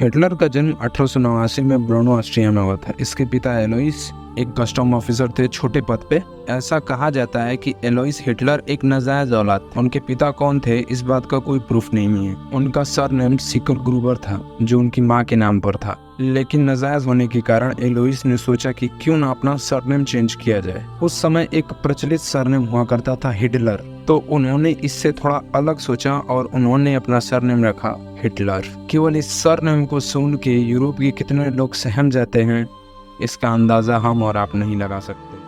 Hitler का जन्म 1889 में ब्रूनो ऑस्ट्रिया में हुआ था। इसके पिता एलोइस एक कस्टम ऑफिसर थे, छोटे पद पे। ऐसा कहा जाता है कि एलोइस हिटलर एक नाजायज औलाद था। उनके पिता कौन थे इस बात का कोई प्रूफ नहीं है। उनका सरनेम सिकर ग्रुबर था जो उनकी माँ के नाम पर था, लेकिन नाजायज होने के कारण एलोइस ने सोचा कि क्यों ना अपना सरनेम चेंज किया जाए। उस समय एक प्रचलित सरनेम हुआ करता था हिटलर, तो उन्होंने इससे थोड़ा अलग सोचा और उन्होंने अपना सरनेम रखा हिटलर। केवल इस सरनेम को सुन के यूरोप के कितने लोग सहम जाते हैं इसका अंदाजा हम और आप नहीं लगा सकते।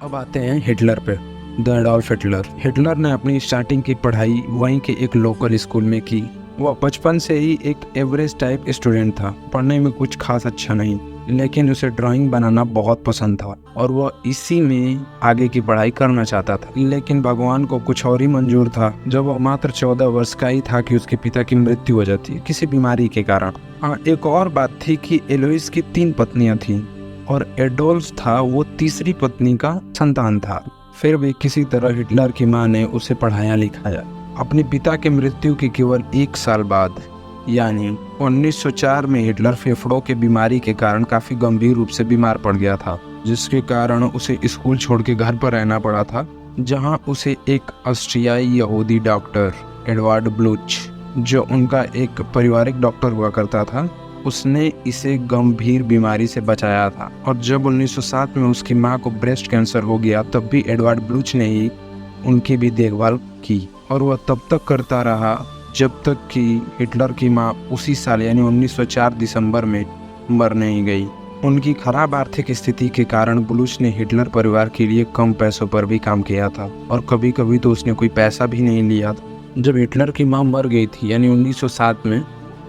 अब आते हैं हिटलर पे। The Adolf Hitler. हिटलर ने अपनी स्टार्टिंग की पढ़ाई वहीं के एक लोकल स्कूल में की। वह बचपन से ही एक एवरेज टाइप स्टूडेंट था, पढ़ने में कुछ खास अच्छा नहीं, लेकिन उसे ड्राइंग बनाना बहुत पसंद था और वह इसी में आगे की पढ़ाई करना चाहता था। लेकिन भगवान को कुछ और ही मंजूर था। जब वह मात्र 14 वर्ष का ही था कि उसके पिता की मृत्यु हो जाती है किसी बीमारी के कारण। हाँ, एक और बात थी कि एलोइस की 3 पत्नियां थीं और एडोल्फ था वो तीसरी पत्नी का संतान था। फिर भी किसी तरह हिटलर की माँ ने उसे पढ़ाया लिखाया। अपने पिता की मृत्यु के केवल 1 साल बाद यानी 1904 में हिटलर फेफड़ों की बीमारी के कारण काफी गंभीर रूप से बीमार पड़ गया था, जिसके कारण उसे स्कूल छोड़ के घर पर रहना पड़ा था, जहां उसे एक ऑस्ट्रियाई यहूदी डॉक्टर एडवर्ड ब्लूच, जो उनका एक पारिवारिक डॉक्टर हुआ करता था, उसने इसे गंभीर बीमारी से बचाया था। और जब 1907 में उसकी मां को ब्रेस्ट कैंसर हो गया तब भी एडवर्ड ब्लूच ने ही उनकी भी देखभाल की और वह तब तक करता रहा जब तक कि हिटलर की मां उसी साल यानी 1904 दिसंबर में मर नहीं गई। उनकी खराब आर्थिक स्थिति के कारण ब्लूच ने हिटलर परिवार के लिए कम पैसों पर भी काम किया था और कभी कभी तो उसने कोई पैसा भी नहीं लिया था। जब हिटलर की मां मर गई थी यानी 1907 में,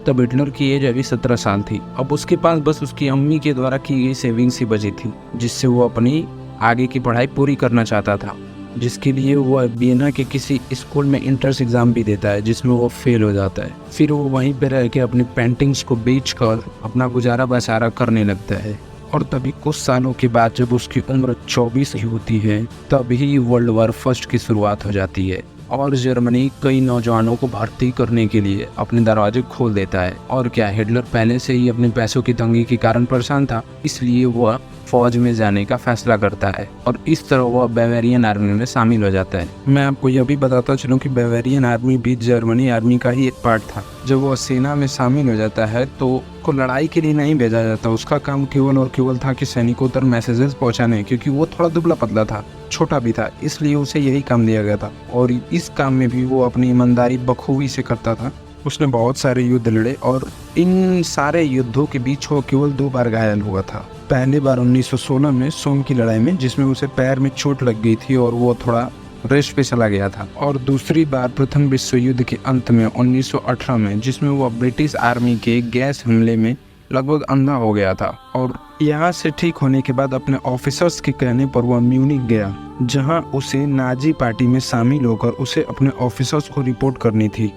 तब हिटलर की एज अभी 17 साल थी। अब उसके पास बस उसकी अम्मी के द्वारा की गई सेविंग्स ही बची थी, जिससे वो अपनी आगे की पढ़ाई पूरी करना चाहता था, जिसके लिए वो वियना के किसी स्कूल में एंट्रेंस एग्ज़ाम भी देता है, जिसमें वो फेल हो जाता है। फिर वो वहीं पर रह के अपनी पेंटिंग्स को बेचकर अपना गुजारा बसारा करने लगता है। और तभी कुछ सालों के बाद जब उसकी उम्र 24 ही होती है, तभी वर्ल्ड वॉर फर्स्ट की शुरुआत हो जाती है और जर्मनी कई नौजवानों को भर्ती करने के लिए अपने दरवाजे खोल देता है। और क्या, हिटलर पहले से ही अपने पैसों की तंगी के कारण परेशान था, इसलिए वह फौज में जाने का फैसला करता है और इस तरह वह बावेरियन आर्मी में शामिल हो जाता है। मैं आपको यह भी बताता चलूं कि बावेरियन आर्मी भी जर्मनी आर्मी का ही एक पार्ट था। जब वह सेना में शामिल हो जाता है तो को लड़ाई के लिए नहीं भेजा जाता। उसका काम केवल और केवल था कि सैनिकों तक मैसेजेस पहुंचाने, क्योंकि वो थोड़ा दुबला पतला था, छोटा भी था, इसलिए उसे यही काम दिया गया था और इस काम में भी वो अपनी ईमानदारी बखूबी से करता था। उसने बहुत सारे युद्ध लड़े और इन सारे युद्धों के बीच वो केवल 2 बार घायल हुआ था। पहली बार 1916 में सोम की लड़ाई में, जिसमें उसे पैर में चोट लग गई थी और वो थोड़ा रेस्ट पे चला गया था, और दूसरी बार प्रथम विश्व युद्ध के अंत में 1918 में, जिसमें वो ब्रिटिश आर्मी के गैस हमले में लगभग अंधा हो गया था। और यहाँ से ठीक होने के बाद अपने ऑफिसर्स के कहने पर वह म्यूनिख गया, जहाँ उसे नाजी पार्टी में शामिल होकर उसे अपने ऑफिसर्स को रिपोर्ट करनी थी।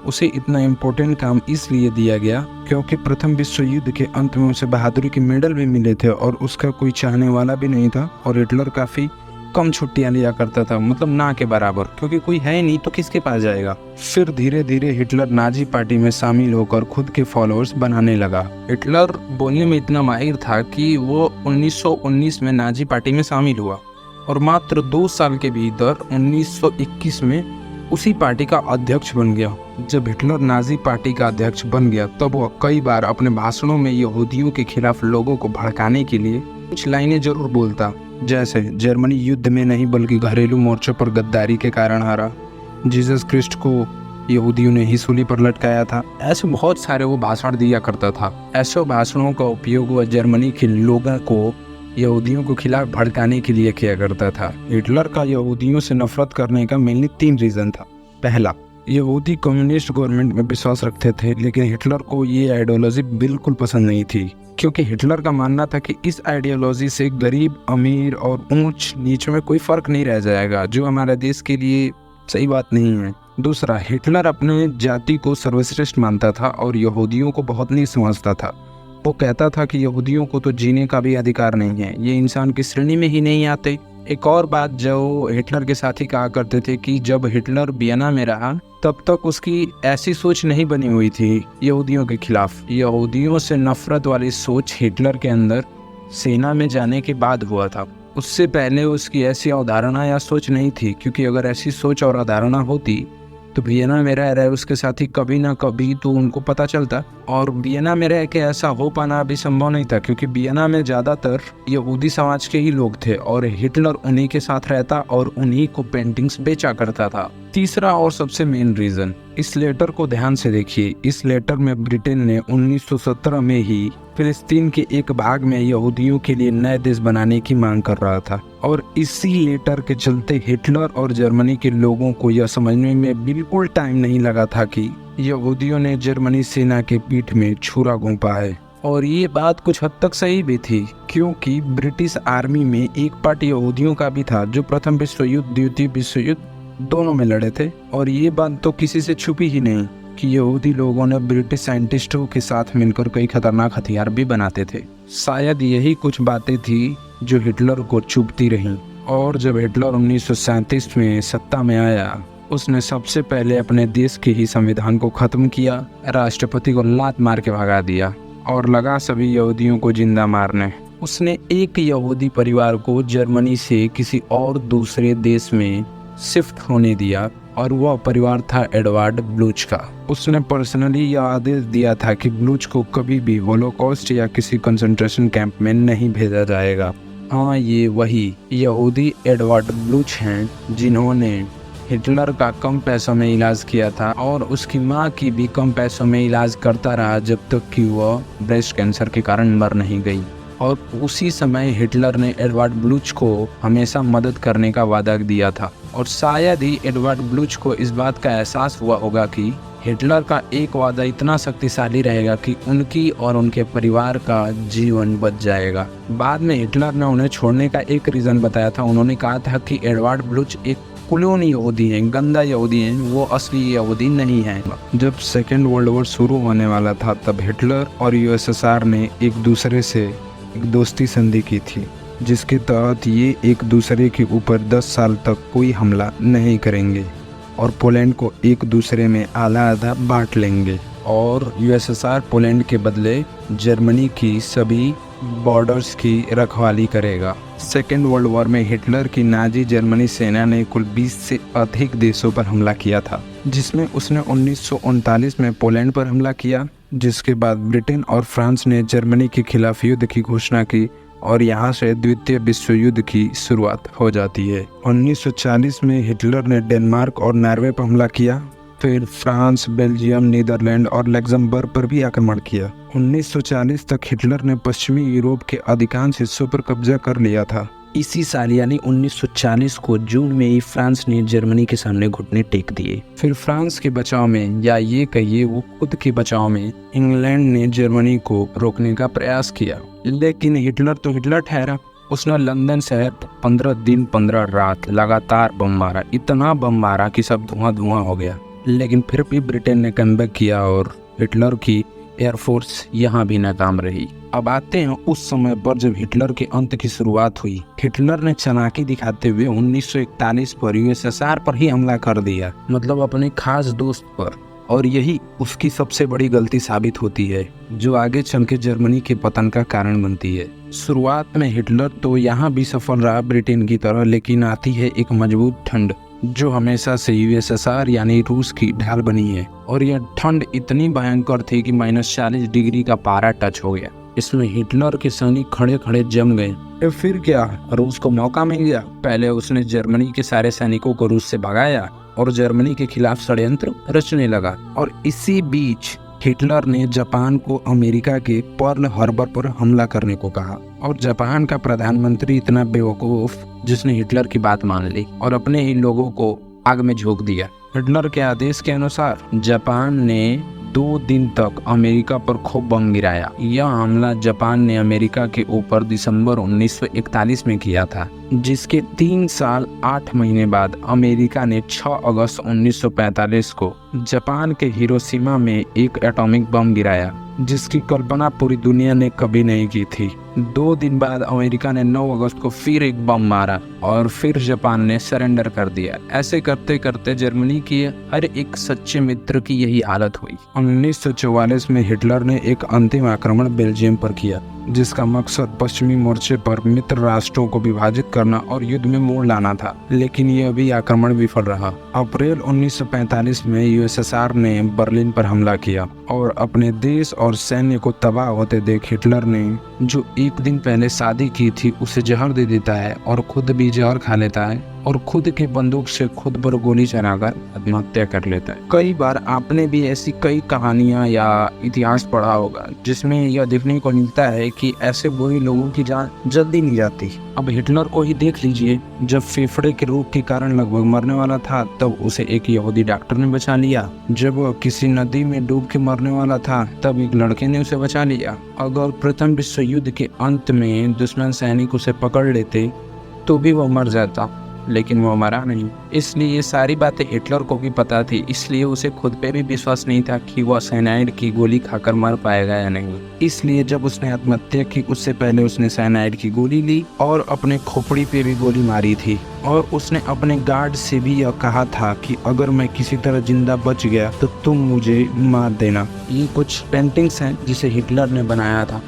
उसे इतना इम्पोर्टेंट काम इसलिए दिया गया क्योंकि प्रथम विश्व युद्ध के अंत में उसे बहादुरी के मेडल भी मिले थे और उसका कोई चाहने वाला भी नहीं था और हिटलर काफ़ी कम छुट्टियां लिया करता था, मतलब ना के बराबर, क्योंकि कोई है ही नहीं तो किसके पास जाएगा। फिर धीरे धीरे हिटलर नाजी पार्टी में शामिल होकर खुद के फॉलोअर्स बनाने लगा। हिटलर बोलने में इतना माहिर था कि वो 1919 में नाजी पार्टी में शामिल हुआ और मात्र 2 साल के भीतर 1921 में उसी पार्टी का अध्यक्ष बन गया। जब हिटलर नाजी पार्टी का अध्यक्ष बन गया तब वह कई बार अपने भाषणों में यहूदियों के खिलाफ लोगों को भड़काने के लिए कुछ लाइनें जरूर बोलता, जैसे जर्मनी युद्ध में नहीं बल्कि घरेलू मोर्चों पर गद्दारी के कारण हारा, जीसस क्रिस्ट को यहूदियों ने ही सूली पर लटकाया था। ऐसे बहुत सारे वो भाषण दिया करता था। ऐसे भाषणों का उपयोग वह जर्मनी के लोगों को यहूदियों के खिलाफ भड़काने के लिए किया करता था। हिटलर का यहूदियों से नफरत करने का मेनली 3 रीज़न था। पहला, यहूदी कम्युनिस्ट गवर्नमेंट में विश्वास रखते थे, लेकिन हिटलर को ये आइडियोलॉजी बिल्कुल पसंद नहीं थी, क्योंकि हिटलर का मानना था कि इस आइडियोलॉजी से गरीब अमीर और ऊंच नीच में कोई फर्क नहीं रह जाएगा, जो हमारे देश के लिए सही बात नहीं है। दूसरा, हिटलर अपने जाति को सर्वश्रेष्ठ मानता था और यहूदियों को बहुत नहीं समझता था। वो कहता था कि यहूदियों को तो जीने का भी अधिकार नहीं है, ये इंसान की श्रेणी में ही नहीं आते। एक और बात जो हिटलर के साथी कहा करते थे कि जब हिटलर वियना में रहा तब तक उसकी ऐसी सोच नहीं बनी हुई थी यहूदियों के खिलाफ। यहूदियों से नफरत वाली सोच हिटलर के अंदर सेना में जाने के बाद हुआ था। उससे पहले उसकी ऐसी अवधारणा या सोच नहीं थी, क्योंकि अगर ऐसी सोच और अवधारणा होती तो वियना में रह रहे उसके साथी कभी ना कभी तो उनको पता चलता। और वियना में रह के ऐसा हो पाना अभी संभव नहीं था, क्योंकि वियना में ज़्यादातर यहूदी समाज के ही लोग थे और हिटलर उन्हीं के साथ रहता और उन्हीं को पेंटिंग्स बेचा करता था। तीसरा और सबसे मेन रीज़न, इस लेटर को ध्यान से देखिए। इस लेटर में ब्रिटेन ने 1917 में ही फिलिस्तीन के एक भाग में यहूदियों के लिए नए देश बनाने की मांग कर रहा था, और इसी लेटर के चलते हिटलर और जर्मनी के लोगों को यह समझने में बिल्कुल टाइम नहीं लगा था कि यहूदियों ने जर्मनी सेना के पीठ में छुरा घोंपा है। और ये बात कुछ हद तक सही भी थी, क्योंकि ब्रिटिश आर्मी में एक पार्ट यहूदियों का भी था जो प्रथम विश्व युद्ध द्वितीय विश्व युद्ध दोनों में लड़े थे। और ये बात तो किसी से छुपी ही नहीं कि यहूदी लोगों ने ब्रिटिश साइंटिस्टों के साथ मिलकर कई खतरनाक हथियार भी बनाते थे। शायद यही कुछ बातें थी जो हिटलर को चुभती रहीं। और जब हिटलर 1937 में सत्ता में आया, उसने सबसे पहले अपने देश के ही संविधान को खत्म किया, राष्ट्रपति को लात मार के भगा दिया और लगा सभी यहूदियों को जिंदा मारने। उसने एक यहूदी परिवार को जर्मनी से किसी और दूसरे देश में शिफ्ट होने दिया, और वह परिवार था एडवर्ड ब्लूच का। उसने पर्सनली यह आदेश दिया था कि ब्लूच को कभी भी होलोकॉस्ट या किसी कंसंट्रेशन कैंप में नहीं भेजा जाएगा। हाँ, ये वही यहूदी एडवर्ड ब्लूच हैं जिन्होंने हिटलर का कम पैसों में इलाज किया था, और उसकी माँ की भी कम पैसों में इलाज करता रहा जब तक कि वह ब्रेस्ट कैंसर के कारण मर नहीं गई। और उसी समय हिटलर ने एडवर्ड ब्लूच को हमेशा मदद करने का वादा दिया था। और शायद ही एडवर्ड ब्लूच को इस बात का एहसास हुआ होगा कि हिटलर का एक वादा इतना शक्तिशाली रहेगा कि उनकी और उनके परिवार का जीवन बच जाएगा। बाद में हिटलर ने उन्हें छोड़ने का एक रीज़न बताया था। उन्होंने कहा था कि एडवर्ड ब्लूच एक कुलोनी यहूदी हैं, गंदा यहूदी हैं, वो असली यहूदी नहीं हैं। जब सेकेंड वर्ल्ड वॉर शुरू होने वाला था तब हिटलर और यूएसएसआर ने एक दूसरे से एक दोस्ती संधि की थी, जिसके तहत ये एक दूसरे के ऊपर 10 साल तक कोई हमला नहीं करेंगे और पोलैंड को एक दूसरे में आधा आधा बांट लेंगे, और यूएसएसआर पोलैंड के बदले जर्मनी की सभी बॉर्डर्स की रखवाली करेगा। सेकेंड वर्ल्ड वॉर में हिटलर की नाजी जर्मनी सेना ने कुल 20 से अधिक देशों पर हमला किया था, जिसमें उसने 1939 में पोलैंड पर हमला किया, जिसके बाद ब्रिटेन और फ्रांस ने जर्मनी के खिलाफ युद्ध की घोषणा की, और यहाँ से द्वितीय विश्व युद्ध की शुरुआत हो जाती है। 1940 में हिटलर ने डेनमार्क और नॉर्वे पर हमला किया, फिर फ्रांस, बेल्जियम, नीदरलैंड और लग्जमबर्ग पर भी आक्रमण किया। 1940 तक हिटलर ने पश्चिमी यूरोप के अधिकांश हिस्सों पर कब्जा कर लिया था। इसी साल यानी 1940 को जून में ही फ्रांस ने जर्मनी के सामने घुटने टेक दिए। फिर फ्रांस के बचाव में, या ये कहिए वो खुद के बचाव में, इंग्लैंड ने जर्मनी को रोकने का प्रयास किया। लेकिन हिटलर तो हिटलर ठहरा। उसने लंदन शहर 15 दिन 15 रात लगातार बम मारा, इतना बम मारा कि सब धुआं धुआं हो गया। लेकिन फिर भी ब्रिटेन ने कमबैक किया और हिटलर की एयरफोर्स यहाँ भी नाकाम रही। अब आते हैं उस समय पर जब हिटलर के अंत की शुरुआत हुई। हिटलर ने चालाकी दिखाते हुए 1941 पर यूएसएसआर पर ही हमला कर दिया, मतलब अपने खास दोस्त पर, और यही उसकी सबसे बड़ी गलती साबित होती है, जो आगे चल के जर्मनी के पतन का कारण बनती है। शुरुआत में हिटलर तो यहाँ भी सफल रहा ब्रिटेन की तरह, लेकिन आती है एक मजबूत ठंड जो हमेशा से यूएसएसआर यानी रूस की ढाल बनी है। और यह ठंड इतनी भयंकर थी कि -40 डिग्री का पारा टच हो गया। इसमें हिटलर के सैनिक खड़े खड़े जम गए। फिर क्या, रूस को मौका मिल गया। पहले उसने जर्मनी के सारे सैनिकों को रूस से भगाया और जर्मनी के खिलाफ षड्यंत्र रचने लगा। और इसी बीच हिटलर ने जापान को अमेरिका के पर्ल हार्बर पर हमला करने को कहा, और जापान का प्रधानमंत्री इतना बेवकूफ जिसने हिटलर की बात मान ली और अपने ही लोगों को आग में झोंक दिया। हिटलर के आदेश के अनुसार जापान ने 2 दिन तक अमेरिका पर खूब बम गिराया। यह हमला जापान ने अमेरिका के ऊपर दिसंबर 1941 में किया था, जिसके 3 साल 8 महीने बाद अमेरिका ने 6 अगस्त 1945 को जापान के हिरोशिमा में एक एटॉमिक बम गिराया। जिसकी कल्पना पूरी दुनिया ने कभी नहीं की थी। 2 दिन बाद अमेरिका ने 9 अगस्त को फिर एक बम मारा और फिर जापान ने सरेंडर कर दिया। ऐसे करते करते जर्मनी की हर एक सच्चे मित्र की यही हालत हुई। 1944 में हिटलर ने एक अंतिम आक्रमण बेल्जियम पर किया, जिसका मकसद पश्चिमी मोर्चे पर मित्र राष्ट्रों को विभाजित करना और युद्ध में मोड़ लाना था, लेकिन यह भी आक्रमण विफल रहा। अप्रैल 1945 में यूएसएसआर ने बर्लिन पर हमला किया और अपने देश और सैन्य को तबाह होते देख हिटलर ने, जो एक दिन पहले शादी की थी, उसे जहर दे देता है और खुद भी जहर खा लेता है और खुद की बंदूक से खुद पर गोली चलाकर आत्महत्या कर लेता है। कई बार आपने भी ऐसी कई कहानियां या इतिहास पढ़ा होगा जिसमें यह देखने को मिलता है कि ऐसे बुरे लोगों की जान जल्दी नहीं जाती। अब हिटलर को ही देख लीजिए, जब फेफड़े के रोग के कारण लगभग मरने वाला था तब उसे एक यहूदी डॉक्टर ने बचा लिया। जब वह किसी नदी में डूब के मरने वाला था तब एक लड़के ने उसे बचा लिया। अगर प्रथम विश्व युद्ध के अंत में दुश्मन सैनिक उसे पकड़ लेते तो भी वह मर जाता, लेकिन वो मरा नहीं। इसलिए ये सारी बातें हिटलर को भी पता थी, इसलिए उसे खुद पे भी विश्वास नहीं था कि वह साइनाइड की गोली खाकर मर पाएगा या नहीं। इसलिए जब उसने आत्महत्या की उससे पहले उसने साइनाइड की गोली ली और अपने खोपड़ी पे भी गोली मारी थी। और उसने अपने गार्ड से भी यह कहा था कि अगर मैं किसी तरह जिंदा बच गया तो तुम मुझे मार देना। ये कुछ पेंटिंग्स हैं जिसे हिटलर ने बनाया था।